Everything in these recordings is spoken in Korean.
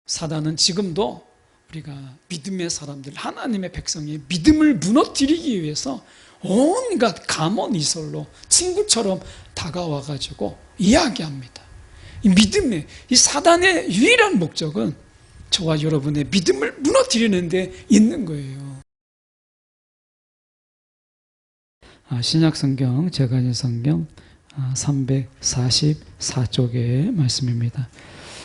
사단은 지금도 우리가 믿음의 사람들, 하나님의 백성의 믿음을 무너뜨리기 위해서 온갖 감언이설로 친구처럼 다가와가지고 이야기합니다. 이 믿음의, 이 사단의 유일한 목적은 저와 여러분의 믿음을 무너뜨리는 데 있는 거예요. 신약성경, 제가제성경 344쪽의 말씀입니다.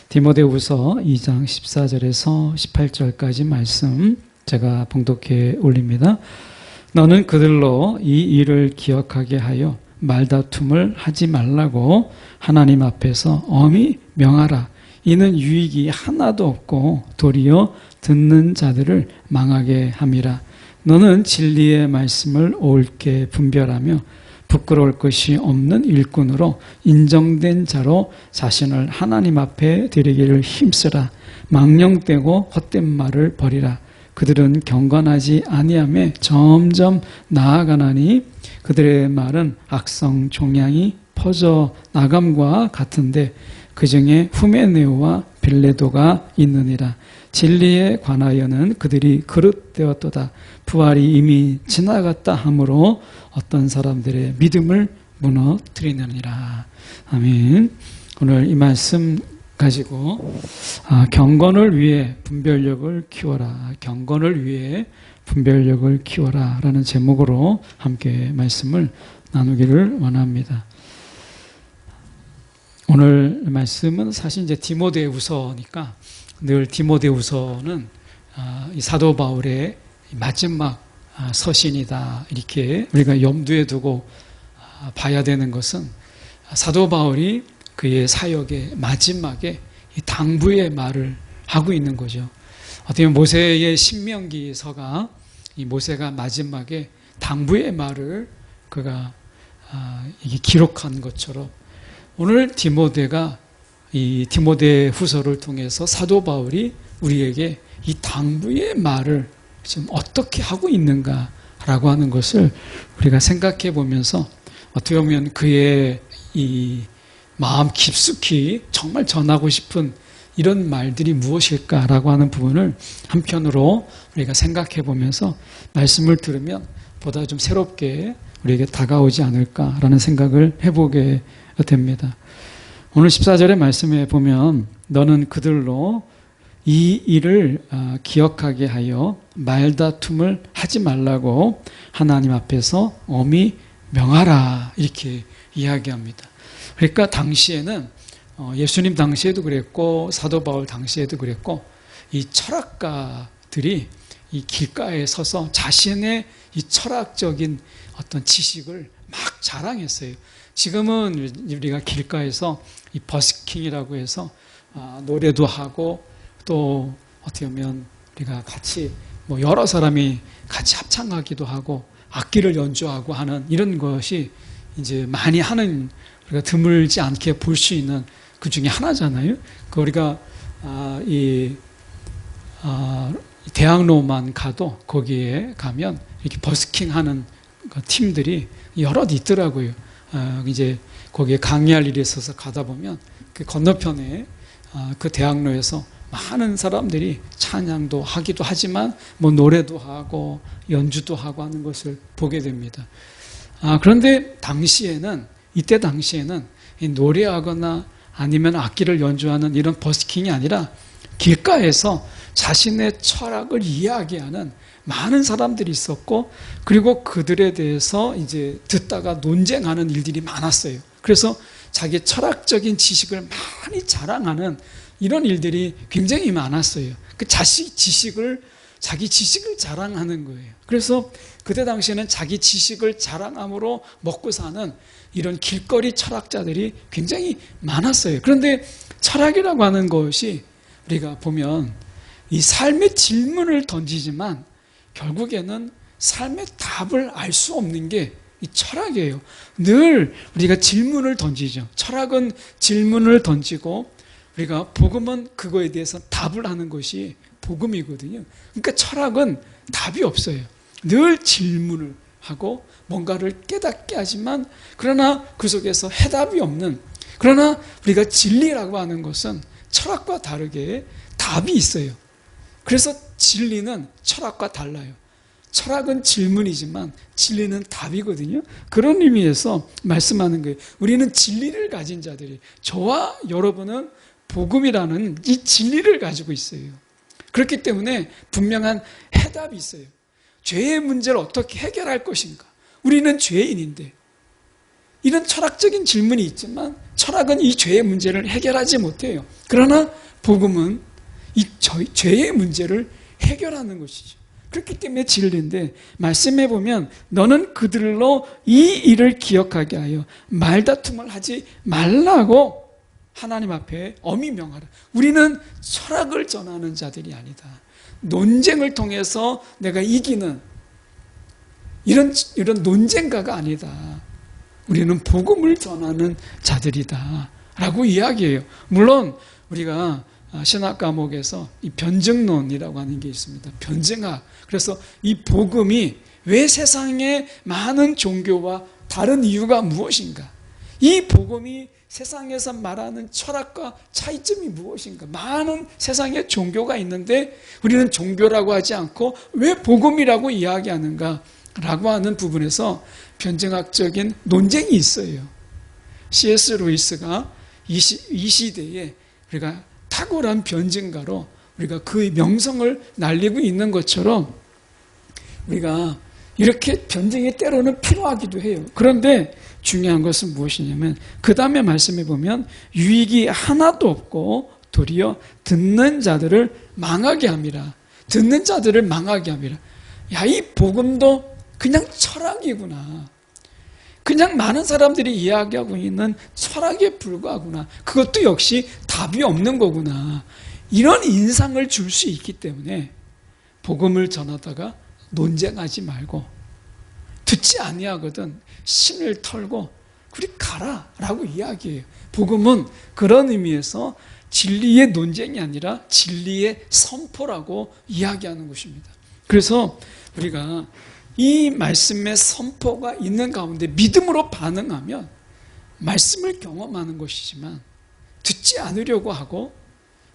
디모데후서 2장 14절에서 18절까지 말씀 제가 봉독해 올립니다. 너는 그들로 이 일을 기억하게 하여 말다툼을 하지 말라고 하나님 앞에서 엄히 명하라. 이는 유익이 하나도 없고 도리어 듣는 자들을 망하게 함이라. 너는 진리의 말씀을 옳게 분별하며 부끄러울 것이 없는 일꾼으로 인정된 자로 자신을 하나님 앞에 드리기를 힘쓰라. 망령되고 헛된 말을 버리라. 그들은 경건하지 아니하며 점점 나아가나니 그들의 말은 악성 종양이 퍼져 나감과 같은데 그 중에 후메네오와 빌레도가 있느니라. 진리에 관하여는 그들이 그릇되었도다. 부활이 이미 지나갔다 하므로 어떤 사람들의 믿음을 무너뜨리느니라. 아멘. 오늘 이 말씀 가지고 경건을 위해 분별력을 키워라. 경건을 위해 분별력을 키워라 라는 제목으로 함께 말씀을 나누기를 원합니다. 오늘 말씀은 사실 이제 디모데후서니까 늘 디모데후서는 이 사도 바울의 마지막 서신이다 이렇게 우리가 염두에 두고 봐야 되는 것은 사도 바울이 그의 사역의 마지막에 이 당부의 말을 하고 있는 거죠. 어떻게 보면 모세의 신명기서가 이 모세가 마지막에 당부의 말을 그가 이게 기록한 것처럼 오늘 디모데가 이 디모데 후서를 통해서 사도 바울이 우리에게 이 당부의 말을 지금 어떻게 하고 있는가라고 하는 것을 우리가 생각해 보면서 어떻게 보면 그의 이 마음 깊숙이 정말 전하고 싶은 이런 말들이 무엇일까라고 하는 부분을 한편으로 우리가 생각해 보면서 말씀을 들으면 보다 좀 새롭게 우리에게 다가오지 않을까라는 생각을 해보게 됩니다. 오늘 14절의 말씀에 보면 너는 그들로 이 일을 기억하게 하여 말다툼을 하지 말라고 하나님 앞에서 엄히 명하라 이렇게 이야기합니다. 그러니까 당시에는 예수님 당시에도 그랬고 사도 바울 당시에도 그랬고 이 철학가들이 이 길가에 서서 자신의 이 철학적인 어떤 지식을 막 자랑했어요. 지금은 우리가 길가에서 이 버스킹이라고 해서 노래도 하고 또 어떻게 보면 우리가 같이 뭐 여러 사람이 같이 합창하기도 하고 악기를 연주하고 하는 이런 것이 이제 많이 하는 우리가 드물지 않게 볼 수 있는 그 중에 하나잖아요. 그 우리가 대학로만 가도 거기에 가면 이렇게 버스킹하는 그 팀들이 여럿 있더라고요. 이제 거기에 강의할 일이 있어서 가다 보면 그 건너편에 그 대학로에서 많은 사람들이 찬양도 하기도 하지만 뭐 노래도 하고 연주도 하고 하는 것을 보게 됩니다. 그런데 이때 당시에는 이 노래하거나 아니면 악기를 연주하는 이런 버스킹이 아니라 길가에서 자신의 철학을 이야기하는 많은 사람들이 있었고 그리고 그들에 대해서 이제 듣다가 논쟁하는 일들이 많았어요. 그래서 자기 철학적인 지식을 많이 자랑하는 이런 일들이 굉장히 많았어요. 자기 지식을 자랑하는 거예요. 그래서 그때 당시에는 자기 지식을 자랑함으로 먹고 사는 이런 길거리 철학자들이 굉장히 많았어요. 그런데 철학이라고 하는 것이 우리가 보면 이 삶의 질문을 던지지만 결국에는 삶의 답을 알 수 없는 게 이 철학이에요. 늘 우리가 질문을 던지죠. 철학은 질문을 던지고 우리가 복음은 그거에 대해서 답을 하는 것이 복음이거든요. 그러니까 철학은 답이 없어요. 늘 질문을 하고 뭔가를 깨닫게 하지만 그러나 그 속에서 해답이 없는, 그러나 우리가 진리라고 하는 것은 철학과 다르게 답이 있어요. 그래서 진리는 철학과 달라요. 철학은 질문이지만 진리는 답이거든요. 그런 의미에서 말씀하는 거예요. 우리는 진리를 가진 자들이, 저와 여러분은 복음이라는 이 진리를 가지고 있어요. 그렇기 때문에 분명한 해답이 있어요. 죄의 문제를 어떻게 해결할 것인가? 우리는 죄인인데 이런 철학적인 질문이 있지만 철학은 이 죄의 문제를 해결하지 못해요. 그러나 복음은 이 죄의 문제를 해결하는 것이죠. 그렇기 때문에 진리인데 말씀해 보면 너는 그들로 이 일을 기억하게 하여 말다툼을 하지 말라고 하나님 앞에 엄히 명하라. 우리는 철학을 전하는 자들이 아니다. 논쟁을 통해서 내가 이기는 이런 논쟁가가 아니다. 우리는 복음을 전하는 자들이다 라고 이야기해요. 물론 우리가 신학 과목에서 이 변증론이라고 하는 게 있습니다. 변증학. 그래서 이 복음이 왜 세상의 많은 종교와 다른 이유가 무엇인가? 이 복음이 세상에서 말하는 철학과 차이점이 무엇인가? 많은 세상에 종교가 있는데 우리는 종교라고 하지 않고 왜 복음이라고 이야기하는가? 라고 하는 부분에서 변증학적인 논쟁이 있어요. C.S. 루이스가 이 시대에 우리가 탁월한 변증가로 우리가 그의 명성을 날리고 있는 것처럼 우리가 이렇게 변증이 때로는 필요하기도 해요. 그런데 중요한 것은 무엇이냐면 그 다음에 말씀해 보면 유익이 하나도 없고 도리어 듣는 자들을 망하게 함이라. 듣는 자들을 망하게 함이라. 야, 이 복음도 그냥 철학이구나. 그냥 많은 사람들이 이야기하고 있는 철학에 불과하구나. 그것도 역시 답이 없는 거구나. 이런 인상을 줄 수 있기 때문에 복음을 전하다가 논쟁하지 말고 듣지 아니하거든 신을 털고 그리 가라 라고 이야기해요. 복음은 그런 의미에서 진리의 논쟁이 아니라 진리의 선포라고 이야기하는 것입니다. 그래서 우리가 이 말씀의 선포가 있는 가운데 믿음으로 반응하면 말씀을 경험하는 것이지만 듣지 않으려고 하고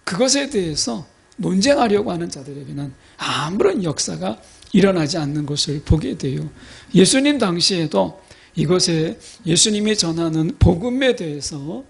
그것에 대해서 논쟁하려고 하는 자들에게는 아무런 역사가 일어나지 않는 것을 보게 돼요. 예수님 당시에도 이것에 예수님이 전하는 복음에 대해서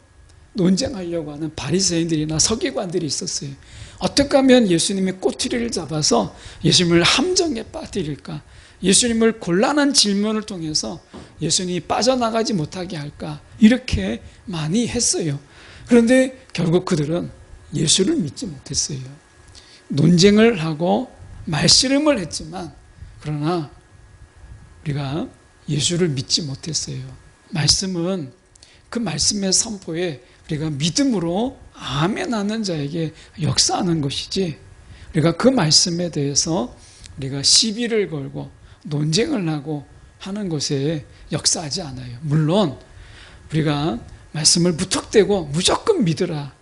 논쟁하려고 하는 바리새인들이나 서기관들이 있었어요. 어떻게 하면 예수님의 꼬투리를 잡아서 예수님을 함정에 빠뜨릴까? 예수님을 곤란한 질문을 통해서 예수님이 빠져나가지 못하게 할까? 이렇게 많이 했어요. 그런데 결국 그들은 예수를 믿지 못했어요. 논쟁을 하고 말씨름을 했지만 그러나 우리가 예수를 믿지 못했어요. 말씀은 그 말씀의 선포에 우리가 믿음으로 아멘하는 자에게 역사하는 것이지 우리가 그 말씀에 대해서 우리가 시비를 걸고 논쟁을 하고 하는 것에 역사하지 않아요. 물론 우리가 말씀을 무턱대고 무조건 믿으라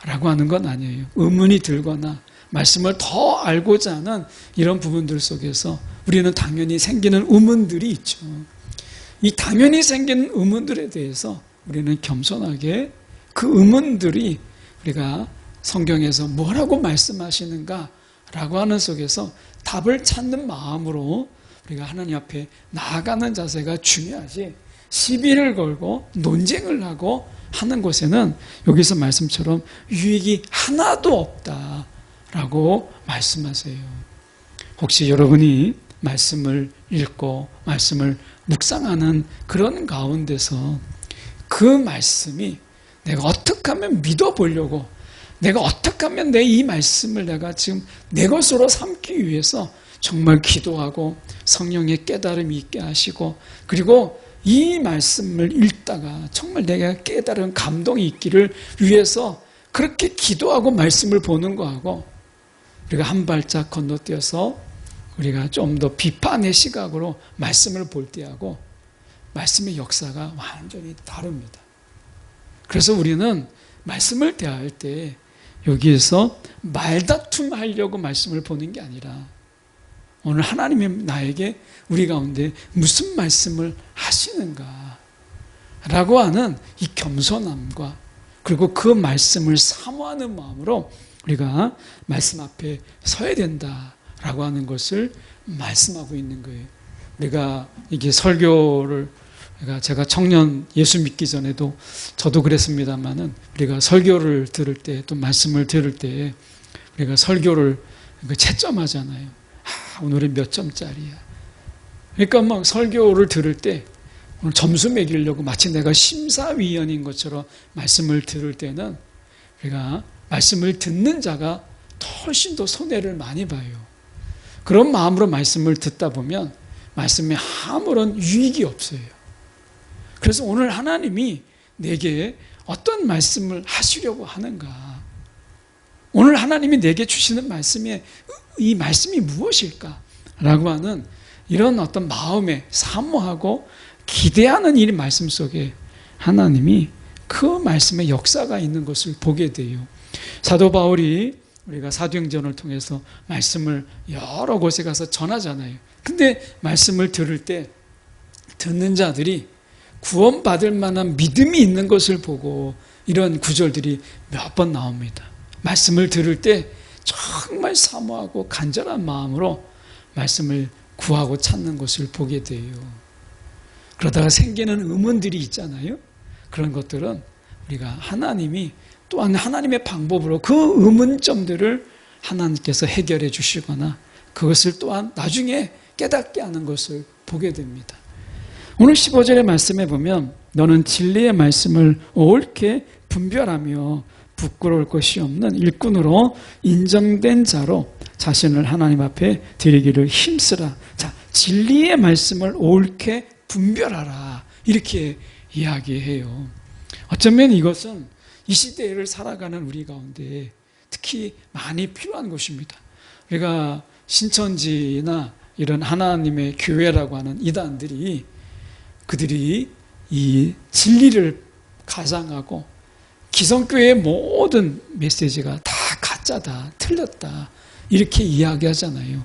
라고 하는 건 아니에요. 의문이 들거나 말씀을 더 알고자 하는 이런 부분들 속에서 우리는 당연히 생기는 의문들이 있죠. 이 당연히 생기는 의문들에 대해서 우리는 겸손하게 그 의문들이 우리가 성경에서 뭐라고 말씀하시는가 라고 하는 속에서 답을 찾는 마음으로 우리가 하나님 앞에 나아가는 자세가 중요하지 시비를 걸고 논쟁을 하고 하는 곳에는 여기서 말씀처럼 유익이 하나도 없다라고 말씀하세요. 혹시 여러분이 말씀을 읽고 말씀을 묵상하는 그런 가운데서 그 말씀이 내가 어떻게 하면 믿어보려고 내가 어떻게 하면 내 이 말씀을 내가 지금 내 것으로 삼기 위해서 정말 기도하고 성령의 깨달음이 있게 하시고 그리고 이 말씀을 읽다가 정말 내가 깨달은 감동이 있기를 위해서 그렇게 기도하고 말씀을 보는 거하고 우리가 한 발짝 건너뛰어서 우리가 좀 더 비판의 시각으로 말씀을 볼 때하고 말씀의 역사가 완전히 다릅니다. 그래서 우리는 말씀을 대할 때 여기에서 말다툼하려고 말씀을 보는 게 아니라 오늘 하나님이 나에게 우리 가운데 무슨 말씀을 하시는가 라고 하는 이 겸손함과 그리고 그 말씀을 사모하는 마음으로 우리가 말씀 앞에 서야 된다라고 하는 것을 말씀하고 있는 거예요. 우리가 이게 설교를 제가 청년 예수 믿기 전에도 저도 그랬습니다만은 우리가 설교를 들을 때 또 말씀을 들을 때 우리가 설교를 채점하잖아요. 오늘은 몇 점짜리야. 그러니까 막 설교를 들을 때 오늘 점수 매기려고 마치 내가 심사위원인 것처럼 말씀을 들을 때는 우리가 말씀을 듣는 자가 훨씬 더 손해를 많이 봐요. 그런 마음으로 말씀을 듣다 보면 말씀에 아무런 유익이 없어요. 그래서 오늘 하나님이 내게 어떤 말씀을 하시려고 하는가? 오늘 하나님이 내게 주시는 말씀에 이 말씀이 무엇일까? 라고 하는 이런 어떤 마음에 사모하고 기대하는 이 말씀 속에 하나님이 그 말씀의 역사가 있는 것을 보게 돼요. 사도 바울이 우리가 사도행전을 통해서 말씀을 여러 곳에 가서 전하잖아요. 근데 말씀을 들을 때 듣는 자들이 구원받을 만한 믿음이 있는 것을 보고 이런 구절들이 몇 번 나옵니다. 말씀을 들을 때 정말 사모하고 간절한 마음으로 말씀을 구하고 찾는 것을 보게 돼요. 그러다가 생기는 의문들이 있잖아요. 그런 것들은 우리가 하나님이 또한 하나님의 방법으로 그 의문점들을 하나님께서 해결해 주시거나 그것을 또한 나중에 깨닫게 하는 것을 보게 됩니다. 오늘 15절의 말씀에 보면 너는 진리의 말씀을 옳게 분별하며 부끄러울 것이 없는 일꾼으로 인정된 자로 자신을 하나님 앞에 드리기를 힘쓰라. 자, 진리의 말씀을 옳게 분별하라. 이렇게 이야기해요. 어쩌면 이것은 이 시대를 살아가는 우리 가운데 특히 많이 필요한 것입니다. 우리가 신천지나 이런 하나님의 교회라고 하는 이단들이 그들이 이 진리를 가장하고 기성교회의 모든 메시지가 다 가짜다, 틀렸다 이렇게 이야기하잖아요.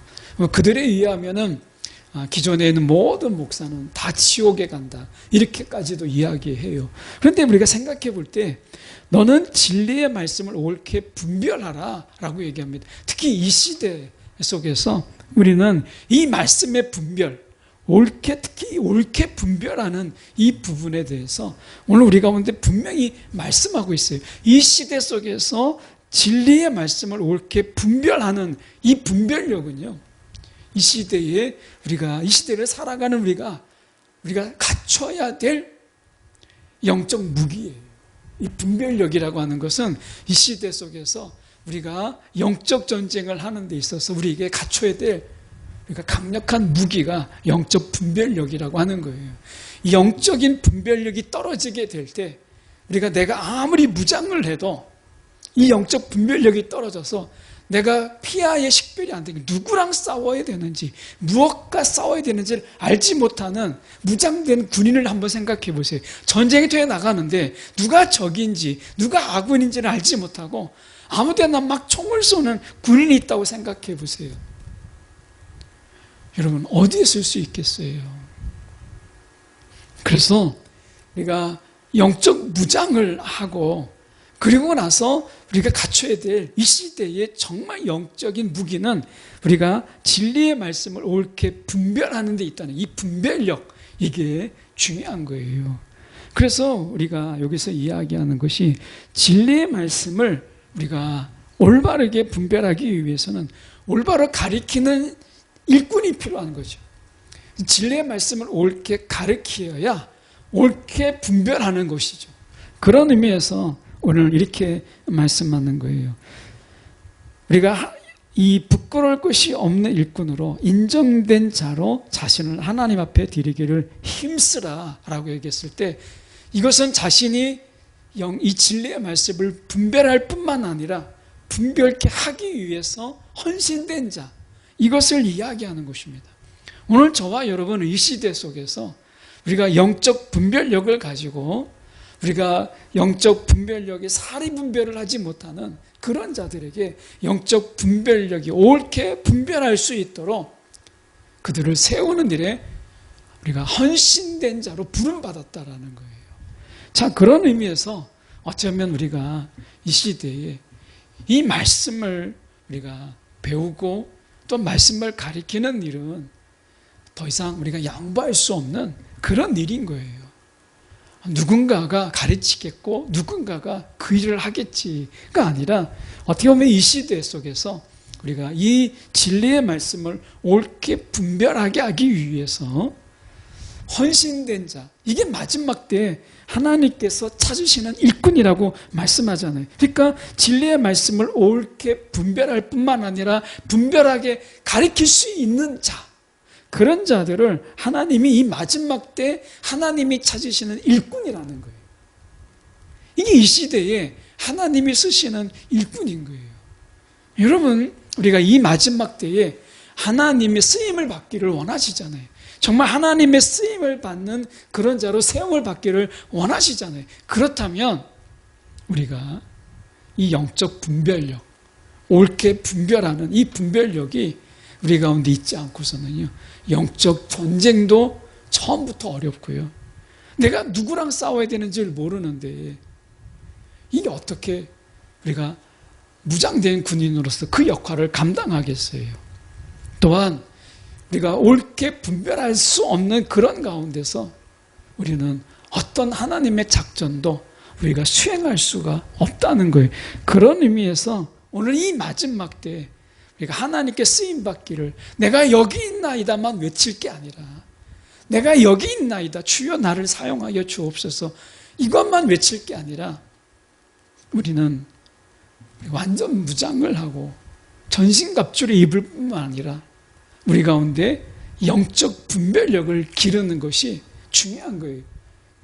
그들에 의하면은 기존에 있는 모든 목사는 다 지옥에 간다 이렇게까지도 이야기해요. 그런데 우리가 생각해 볼 때 너는 진리의 말씀을 옳게 분별하라 라고 얘기합니다. 특히 이 시대 속에서 우리는 이 말씀의 분별, 특히 옳게 분별하는 이 부분에 대해서 오늘 우리 가운데 분명히 말씀하고 있어요. 이 시대 속에서 진리의 말씀을 옳게 분별하는 이 분별력은요, 이 시대에 이 시대를 살아가는 우리가 갖춰야 될 영적 무기예요. 이 분별력이라고 하는 것은 이 시대 속에서 우리가 영적 전쟁을 하는 데 있어서 우리에게 갖춰야 될 강력한 무기가 영적 분별력이라고 하는 거예요. 이 영적인 분별력이 떨어지게 될 때 내가 아무리 무장을 해도 이 영적 분별력이 떨어져서 내가 피하에 식별이 안 되고 누구랑 싸워야 되는지 무엇과 싸워야 되는지를 알지 못하는 무장된 군인을 한번 생각해 보세요. 전쟁터에 나가는데 누가 적인지 누가 아군인지를 알지 못하고 아무 데나 막 총을 쏘는 군인이 있다고 생각해 보세요. 여러분 어디에 쓸 수 있겠어요? 그래서 우리가 영적 무장을 하고 그리고 나서 우리가 갖춰야 될 이 시대의 정말 영적인 무기는 우리가 진리의 말씀을 옳게 분별하는 데 있다는 이 분별력, 이게 중요한 거예요. 그래서 우리가 여기서 이야기하는 것이 진리의 말씀을 우리가 올바르게 분별하기 위해서는 올바로 가리키는 일꾼이 필요한 거죠. 진리의 말씀을 옳게 가르쳐야 옳게 분별하는 것이죠. 그런 의미에서 오늘 이렇게 말씀하는 거예요. 우리가 이 부끄러울 것이 없는 일꾼으로 인정된 자로 자신을 하나님 앞에 드리기를 힘쓰라 라고 얘기했을 때 이것은 자신이 이 진리의 말씀을 분별할 뿐만 아니라 분별케 하기 위해서 헌신된 자, 이것을 이야기하는 것입니다. 오늘 저와 여러분은 이 시대 속에서 우리가 영적 분별력을 가지고 우리가 영적 분별력에 사리 분별을 하지 못하는 그런 자들에게 영적 분별력이 옳게 분별할 수 있도록 그들을 세우는 일에 우리가 헌신된 자로 부름받았다라는 거예요. 자, 그런 의미에서 어쩌면 우리가 이 시대에 이 말씀을 우리가 배우고 또 말씀을 가리키는 일은 더 이상 우리가 양보할 수 없는 그런 일인 거예요. 누군가가 가르치겠고 누군가가 그 일을 하겠지가 아니라 어떻게 보면 이 시대 속에서 우리가 이 진리의 말씀을 옳게 분별하게 하기 위해서 헌신된 자, 이게 마지막 때에 하나님께서 찾으시는 일꾼이라고 말씀하잖아요. 그러니까 진리의 말씀을 옳게 분별할 뿐만 아니라 분별하게 가르칠 수 있는 자, 그런 자들을 하나님이 이 마지막 때 하나님이 찾으시는 일꾼이라는 거예요. 이게 이 시대에 하나님이 쓰시는 일꾼인 거예요. 여러분, 우리가 이 마지막 때에 하나님의 쓰임을 받기를 원하시잖아요. 정말 하나님의 쓰임을 받는 그런 자로 세움을 받기를 원하시잖아요. 그렇다면 우리가 이 영적 분별력, 옳게 분별하는 이 분별력이 우리 가운데 있지 않고서는요, 영적 전쟁도 처음부터 어렵고요, 내가 누구랑 싸워야 되는지를 모르는데 이게 어떻게 우리가 무장된 군인으로서 그 역할을 감당하겠어요. 또한 우리가 옳게 분별할 수 없는 그런 가운데서 우리는 어떤 하나님의 작전도 우리가 수행할 수가 없다는 거예요. 그런 의미에서 오늘 이 마지막 때에 우리가 하나님께 쓰임받기를, 내가 여기 있나이다만 외칠 게 아니라 내가 여기 있나이다 주여 나를 사용하여 주옵소서 이것만 외칠 게 아니라 우리는 완전 무장을 하고 전신갑주를 입을 뿐만 아니라 우리 가운데 영적 분별력을 기르는 것이 중요한 거예요.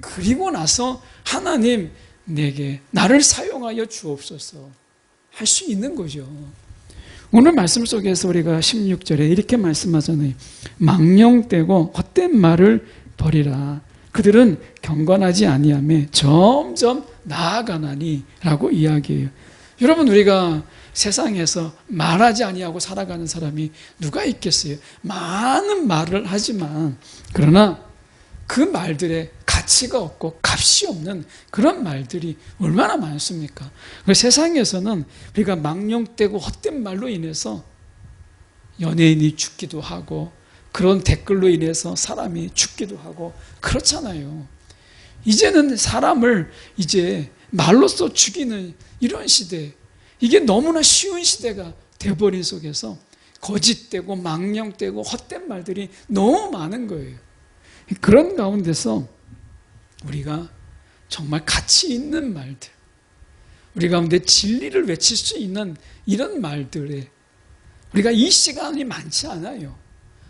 그리고 나서 하나님 내게 나를 사용하여 주옵소서 할 수 있는 거죠. 오늘 말씀 속에서 우리가 16절에 이렇게 말씀하잖아요. 망령되고 헛된 말을 버리라. 그들은 경건하지 아니하며 점점 나아가나니 라고 이야기해요. 여러분, 우리가 세상에서 말하지 아니하고 살아가는 사람이 누가 있겠어요? 많은 말을 하지만 그러나 그 말들에 가치가 없고 값이 없는 그런 말들이 얼마나 많습니까? 세상에서는 우리가 망령되고 헛된 말로 인해서 연예인이 죽기도 하고 그런 댓글로 인해서 사람이 죽기도 하고 그렇잖아요. 이제는 사람을 이제 말로써 죽이는 이런 시대, 이게 너무나 쉬운 시대가 되어버린 속에서 거짓되고 망령되고 헛된 말들이 너무 많은 거예요. 그런 가운데서 우리가 정말 가치 있는 말들, 우리 가운데 진리를 외칠 수 있는 이런 말들에 우리가 이 시간이 많지 않아요.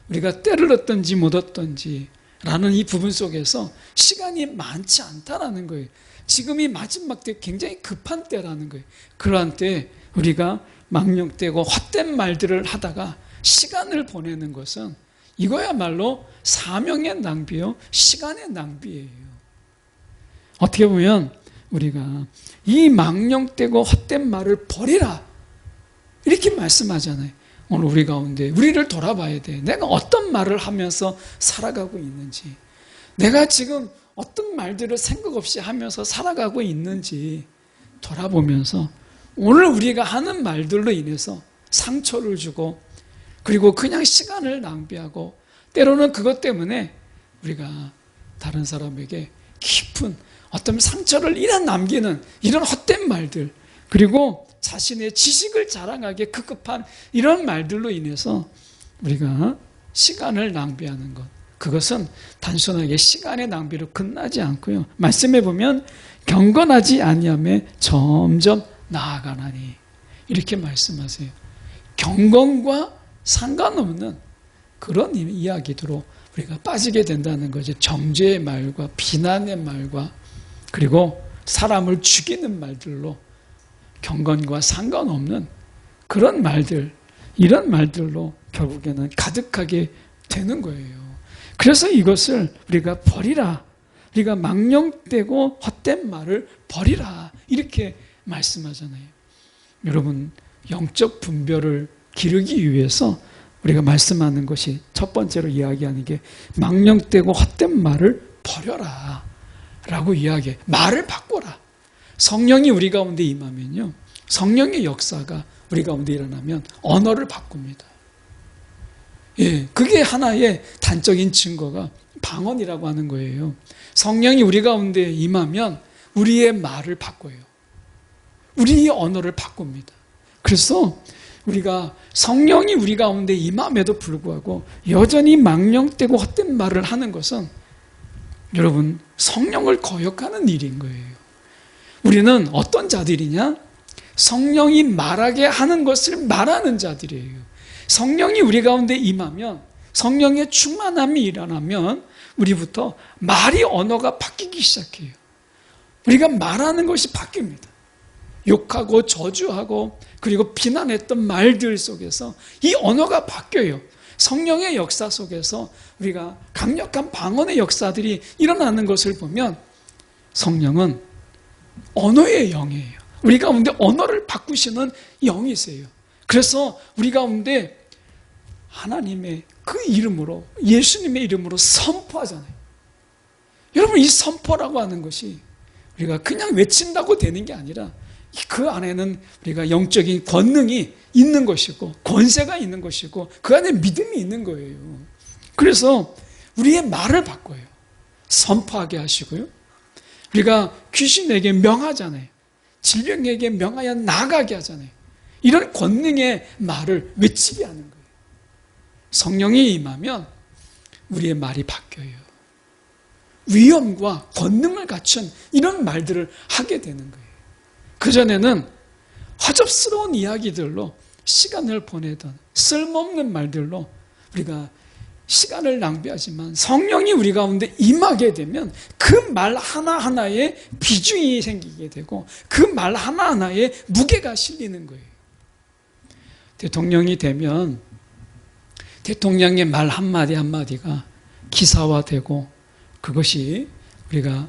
우리가 때를 얻든지 못 얻든지 라는 이 부분 속에서 시간이 많지 않다라는 거예요. 지금이 마지막 때 굉장히 급한 때라는 거예요. 그러한 때 우리가 망령되고 헛된 말들을 하다가 시간을 보내는 것은 이거야말로 사명의 낭비요, 시간의 낭비예요. 어떻게 보면 우리가 이 망령되고 헛된 말을 버리라 이렇게 말씀하잖아요. 오늘 우리 가운데 우리를 돌아봐야 돼. 내가 어떤 말을 하면서 살아가고 있는지, 내가 지금 어떤 말들을 생각 없이 하면서 살아가고 있는지 돌아보면서 오늘 우리가 하는 말들로 인해서 상처를 주고 그리고 그냥 시간을 낭비하고 때로는 그것 때문에 우리가 다른 사람에게 깊은 어떤 상처를 이런 남기는 이런 헛된 말들, 그리고 자신의 지식을 자랑하기에 급급한 이런 말들로 인해서 우리가 시간을 낭비하는 것, 그것은 단순하게 시간의 낭비로 끝나지 않고요, 말씀해 보면 경건하지 아니하며 점점 나아가나니 이렇게 말씀하세요. 경건과 상관없는 그런 이야기들로 우리가 빠지게 된다는 거죠. 정죄의 말과 비난의 말과 그리고 사람을 죽이는 말들로, 경건과 상관없는 그런 말들, 이런 말들로 결국에는 가득하게 되는 거예요. 그래서 이것을 우리가 버리라, 우리가 망령되고 헛된 말을 버리라 이렇게 말씀하잖아요. 여러분, 영적 분별을 기르기 위해서 우리가 말씀하는 것이 첫 번째로 이야기하는 게 망령되고 헛된 말을 버려라 라고 이야기해. 말을 바꿔라. 성령이 우리 가운데 임하면요, 성령의 역사가 우리 가운데 일어나면 언어를 바꿉니다. 예, 그게 하나의 단적인 증거가 방언이라고 하는 거예요. 성령이 우리 가운데 임하면 우리의 말을 바꿔요. 우리의 언어를 바꿉니다. 그래서 우리가 성령이 우리 가운데 임함에도 불구하고 여전히 망령되고 헛된 말을 하는 것은 여러분 성령을 거역하는 일인 거예요. 우리는 어떤 자들이냐? 성령이 말하게 하는 것을 말하는 자들이에요. 성령이 우리 가운데 임하면, 성령의 충만함이 일어나면 우리부터 말이, 언어가 바뀌기 시작해요. 우리가 말하는 것이 바뀝니다. 욕하고 저주하고 그리고 비난했던 말들 속에서 이 언어가 바뀌어요. 성령의 역사 속에서 우리가 강력한 방언의 역사들이 일어나는 것을 보면 성령은 언어의 영이에요. 우리 가운데 언어를 바꾸시는 영이세요. 그래서 우리 가운데 하나님의 그 이름으로, 예수님의 이름으로 선포하잖아요. 여러분, 이 선포라고 하는 것이 우리가 그냥 외친다고 되는 게 아니라 그 안에는 우리가 영적인 권능이 있는 것이고 권세가 있는 것이고 그 안에 믿음이 있는 거예요. 그래서 우리의 말을 바꿔요. 선포하게 하시고요. 우리가 귀신에게 명하잖아요. 질병에게 명하여 나가게 하잖아요. 이런 권능의 말을 외치게 하는 거예요. 성령이 임하면 우리의 말이 바뀌어요. 위엄과 권능을 갖춘 이런 말들을 하게 되는 거예요. 그전에는 허접스러운 이야기들로 시간을 보내던 쓸모없는 말들로 우리가 시간을 낭비하지만 성령이 우리 가운데 임하게 되면 그 말 하나하나에 비중이 생기게 되고 그 말 하나하나에 무게가 실리는 거예요. 대통령이 되면 대통령의 말 한마디 한마디가 기사화되고 그것이 우리가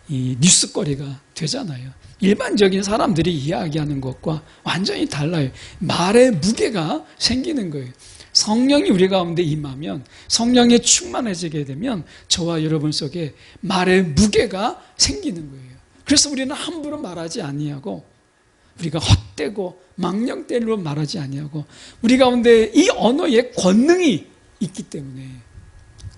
이 뉴스거리가 되잖아요. 일반적인 사람들이 이야기하는 것과 완전히 달라요. 말의 무게가 생기는 거예요. 성령이 우리 가운데 임하면, 성령에 충만해지게 되면 저와 여러분 속에 말의 무게가 생기는 거예요. 그래서 우리는 함부로 말하지 아니하고 우리가 헛되고 망령되로 말하지 아니하고 우리 가운데 이 언어의 권능이 있기 때문에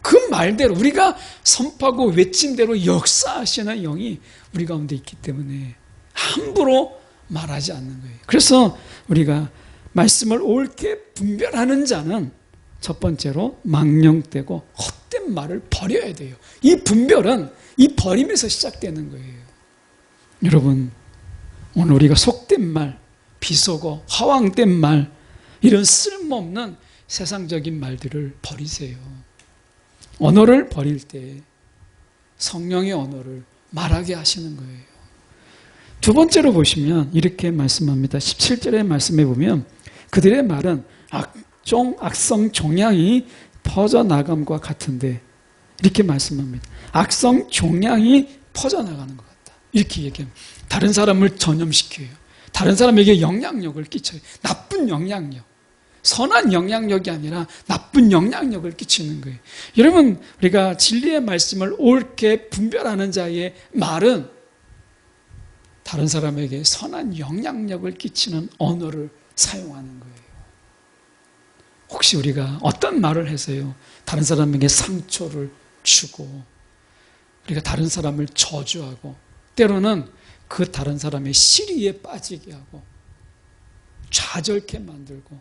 그 말대로 우리가 선포하고 외친 대로 역사하시는 영이 우리 가운데 있기 때문에 함부로 말하지 않는 거예요. 그래서 우리가 말씀을 옳게 분별하는 자는 첫 번째로 망령되고 헛된 말을 버려야 돼요. 이 분별은 이 버림에서 시작되는 거예요. 여러분, 오늘 우리가 속된 말, 비속어, 허황된 말, 이런 쓸모없는 세상적인 말들을 버리세요. 언어를 버릴 때 성령의 언어를 말하게 하시는 거예요. 두 번째로 보시면 이렇게 말씀합니다. 17절의 말씀에 보면 그들의 말은 악성 종양이 퍼져나감과 같은데 이렇게 말씀합니다. 악성 종양이 퍼져나가는 것 같다. 이렇게 얘기합니다. 다른 사람을 전염시켜요. 다른 사람에게 영향력을 끼쳐요. 나쁜 영향력. 선한 영향력이 아니라 나쁜 영향력을 끼치는 거예요. 여러분, 우리가 진리의 말씀을 옳게 분별하는 자의 말은 다른 사람에게 선한 영향력을 끼치는 언어를 사용하는 거예요. 혹시 우리가 어떤 말을 해서요, 다른 사람에게 상처를 주고 우리가 다른 사람을 저주하고 때로는 그 다른 사람의 시리에 빠지게 하고 좌절케 만들고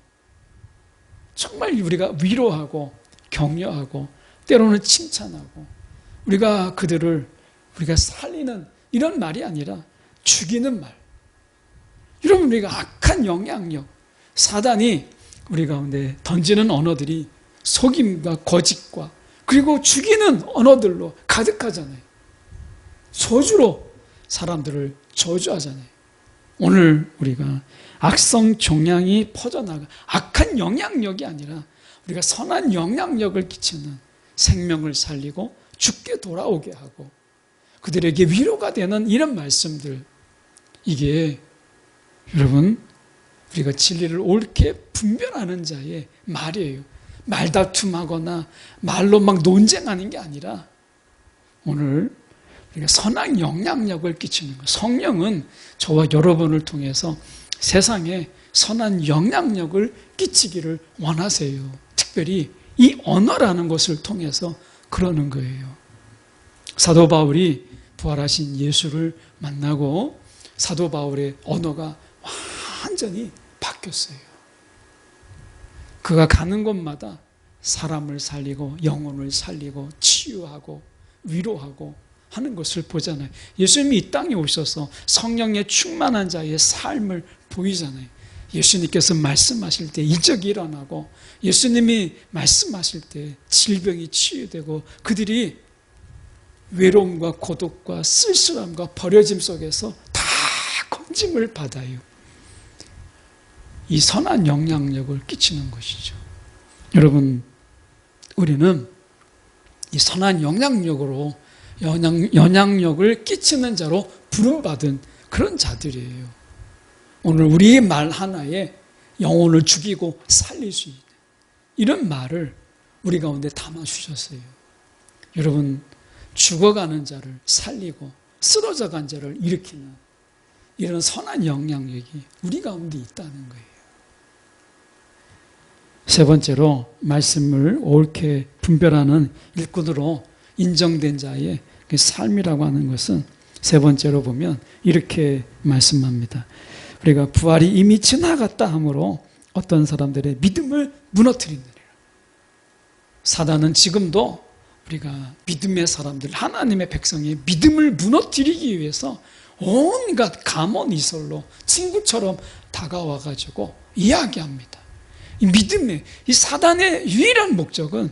정말 우리가 위로하고 격려하고 때로는 칭찬하고 우리가 그들을 우리가 살리는 이런 말이 아니라 죽이는 말. 여러분, 우리가 악한 영향력, 사단이 우리 가운데 던지는 언어들이 속임과 거짓과 그리고 죽이는 언어들로 가득하잖아요. 저주로 사람들을 저주하잖아요. 오늘 우리가 악성 종양이 퍼져나가 악한 영향력이 아니라 우리가 선한 영향력을 끼치는 생명을 살리고 죽게 돌아오게 하고 그들에게 위로가 되는 이런 말씀들, 이게 여러분 우리가 진리를 옳게 분별하는 자의 말이에요. 말다툼하거나 말로 막 논쟁하는 게 아니라 오늘 우리가 선한 영향력을 끼치는 것. 성령은 저와 여러분을 통해서 세상에 선한 영향력을 끼치기를 원하세요. 특별히 이 언어라는 것을 통해서 그러는 거예요. 사도 바울이 부활하신 예수를 만나고 사도 바울의 언어가 완전히 바뀌었어요. 그가 가는 곳마다 사람을 살리고 영혼을 살리고 치유하고 위로하고 하는 것을 보잖아요. 예수님이 이 땅에 오셔서 성령에 충만한 자의 삶을 보이잖아요. 예수님께서 말씀하실 때 이적이 일어나고 예수님이 말씀하실 때 질병이 치유되고 그들이 외로움과 고독과 쓸쓸함과 버려짐 속에서 다 건짐을 받아요. 이 선한 영향력을 끼치는 것이죠. 여러분, 우리는 이 선한 영향력을 끼치는 자로 부름받은 그런 자들이에요. 오늘 우리의 말 하나에 영혼을 죽이고 살릴 수 있는 이런 말을 우리 가운데 담아주셨어요. 여러분, 죽어가는 자를 살리고 쓰러져간 자를 일으키는 이런 선한 영향력이 우리 가운데 있다는 거예요. 세 번째로 말씀을 옳게 분별하는 일꾼으로 인정된 자의 삶이라고 하는 것은 세 번째로 보면 이렇게 말씀합니다. 우리가 부활이 이미 지나갔다 하므로 어떤 사람들의 믿음을 무너뜨린다. 사단은 지금도 우리가 믿음의 사람들, 하나님의 백성의 믿음을 무너뜨리기 위해서 온갖 감언이설로 친구처럼 다가와가지고 이야기합니다. 이 믿음의, 이 사단의 유일한 목적은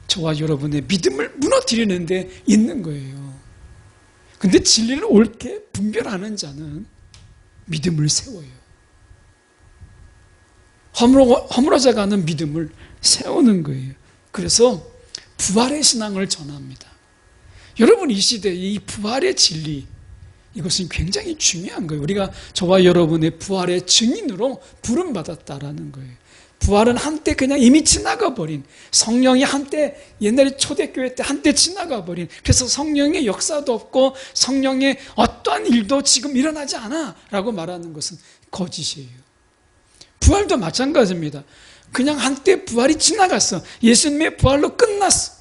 저와 여러분의 믿음을 무너뜨리는 데 있는 거예요. 근데 진리를 옳게 분별하는 자는 믿음을 세워요. 허물어져 가는 믿음을 세우는 거예요. 그래서 부활의 신앙을 전합니다. 여러분, 이 시대에 이 부활의 진리, 이것은 굉장히 중요한 거예요. 우리가 저와 여러분의 부활의 증인으로 부름받았다라는 거예요. 부활은 한때 그냥 이미 지나가 버린, 성령이 한때 옛날에 초대교회 때 한때 지나가 버린, 그래서 성령의 역사도 없고 성령의 어떠한 일도 지금 일어나지 않아 라고 말하는 것은 거짓이에요. 부활도 마찬가지입니다. 그냥 한때 부활이 지나갔어. 예수님의 부활로 끝났어.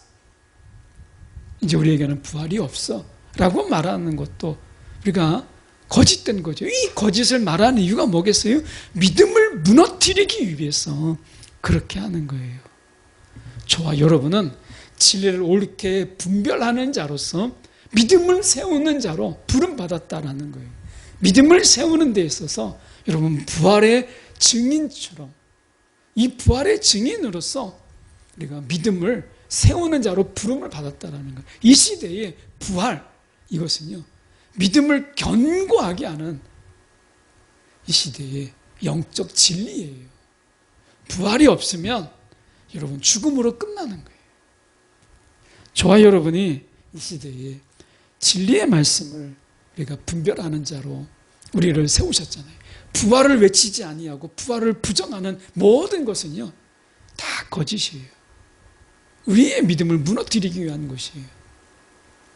이제 우리에게는 부활이 없어 라고 말하는 것도 우리가 거짓된 거죠. 이 거짓을 말하는 이유가 뭐겠어요? 믿음을 무너뜨리기 위해서 그렇게 하는 거예요. 저와 여러분은 진리를 옳게 분별하는 자로서 믿음을 세우는 자로 부름받았다라는 거예요. 믿음을 세우는 데 있어서 여러분, 부활의 증인처럼, 이 부활의 증인으로서 우리가 믿음을 세우는 자로 부름을 받았다라는 거예요. 이 시대의 부활, 이것은요, 믿음을 견고하게 하는 이 시대의 영적 진리예요. 부활이 없으면 여러분 죽음으로 끝나는 거예요. 저와 여러분이 이 시대에 진리의 말씀을 우리가 분별하는 자로 우리를 세우셨잖아요. 부활을 외치지 아니하고 부활을 부정하는 모든 것은요, 다 거짓이에요. 우리의 믿음을 무너뜨리기 위한 것이에요.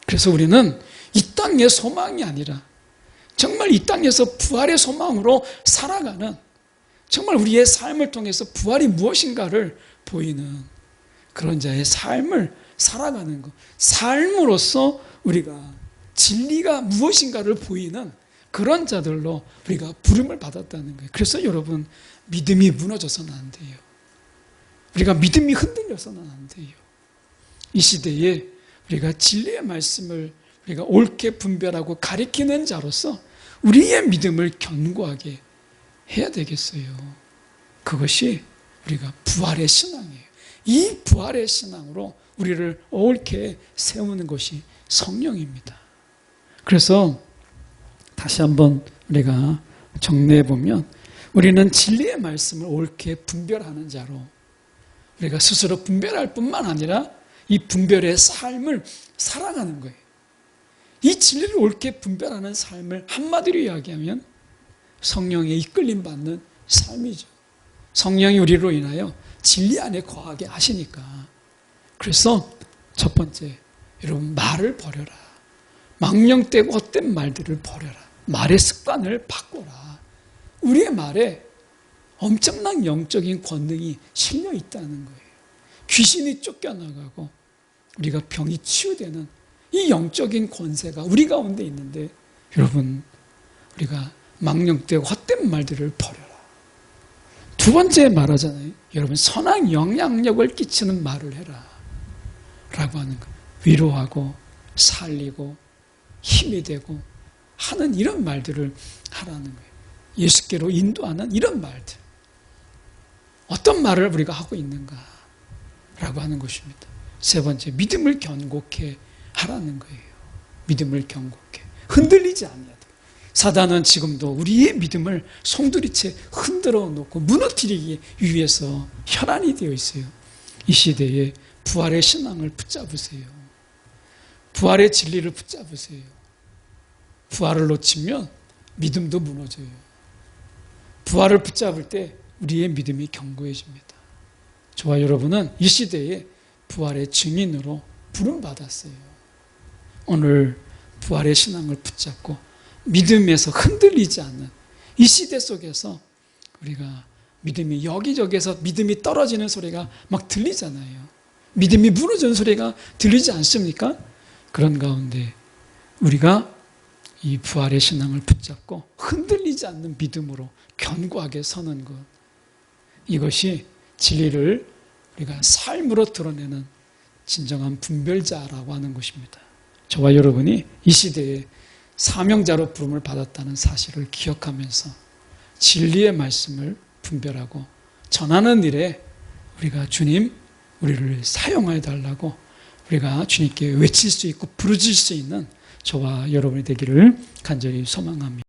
그래서 우리는 이 땅의 소망이 아니라 정말 이 땅에서 부활의 소망으로 살아가는, 정말 우리의 삶을 통해서 부활이 무엇인가를 보이는 그런 자의 삶을 살아가는 것, 삶으로서 우리가 진리가 무엇인가를 보이는 그런 자들로 우리가 부름을 받았다는 거예요. 그래서 여러분, 믿음이 무너져서는 안 돼요. 우리가 믿음이 흔들려서는 안 돼요. 이 시대에 우리가 진리의 말씀을 우리가 옳게 분별하고 가리키는 자로서 우리의 믿음을 견고하게 해야 되겠어요. 그것이 우리가 부활의 신앙이에요. 이 부활의 신앙으로 우리를 옳게 세우는 것이 성령입니다. 그래서 다시 한번 우리가 정리해 보면, 우리는 진리의 말씀을 옳게 분별하는 자로 우리가 스스로 분별할 뿐만 아니라 이 분별의 삶을 살아가는 거예요. 이 진리를 옳게 분별하는 삶을 한마디로 이야기하면 성령에 이끌림 받는 삶이죠. 성령이 우리로 인하여 진리 안에 거하게 하시니까. 그래서 첫 번째, 여러분, 말을 버려라. 망령되고 헛된 말들을 버려라. 말의 습관을 바꿔라. 우리의 말에 엄청난 영적인 권능이 실려 있다는 거예요. 귀신이 쫓겨나가고 우리가 병이 치유되는 이 영적인 권세가 우리 가운데 있는데, 여러분, 우리가 망령되고 헛된 말들을 버려라. 두 번째 말하잖아요. 여러분, 선한 영향력을 끼치는 말을 해라 라고 하는 거예요. 위로하고 살리고 힘이 되고 하는 이런 말들을 하라는 거예요. 예수께로 인도하는 이런 말들. 어떤 말을 우리가 하고 있는가 라고 하는 것입니다. 세 번째, 믿음을 견고케 하라는 거예요. 믿음을 견고케. 흔들리지 않아야 돼요. 사단은 지금도 우리의 믿음을 송두리째 흔들어 놓고 무너뜨리기 위해서 혈안이 되어 있어요. 이 시대에 부활의 신앙을 붙잡으세요. 부활의 진리를 붙잡으세요. 부활을 놓치면 믿음도 무너져요. 부활을 붙잡을 때 우리의 믿음이 견고해집니다. 저와 여러분은 이 시대에 부활의 증인으로 부름받았어요. 오늘 부활의 신앙을 붙잡고 믿음에서 흔들리지 않는 이 시대 속에서 우리가 믿음이 여기저기에서 믿음이 떨어지는 소리가 막 들리잖아요. 믿음이 무너지는 소리가 들리지 않습니까? 그런 가운데 우리가 이 부활의 신앙을 붙잡고 흔들리지 않는 믿음으로 견고하게 서는 것, 이것이 진리를 우리가 삶으로 드러내는 진정한 분별자라고 하는 것입니다. 저와 여러분이 이 시대에 사명자로 부름을 받았다는 사실을 기억하면서 진리의 말씀을 분별하고 전하는 일에 우리가 주님, 우리를 사용하여 달라고 우리가 주님께 외칠 수 있고 부르짖을 수 있는 저와 여러분이 되기를 간절히 소망합니다.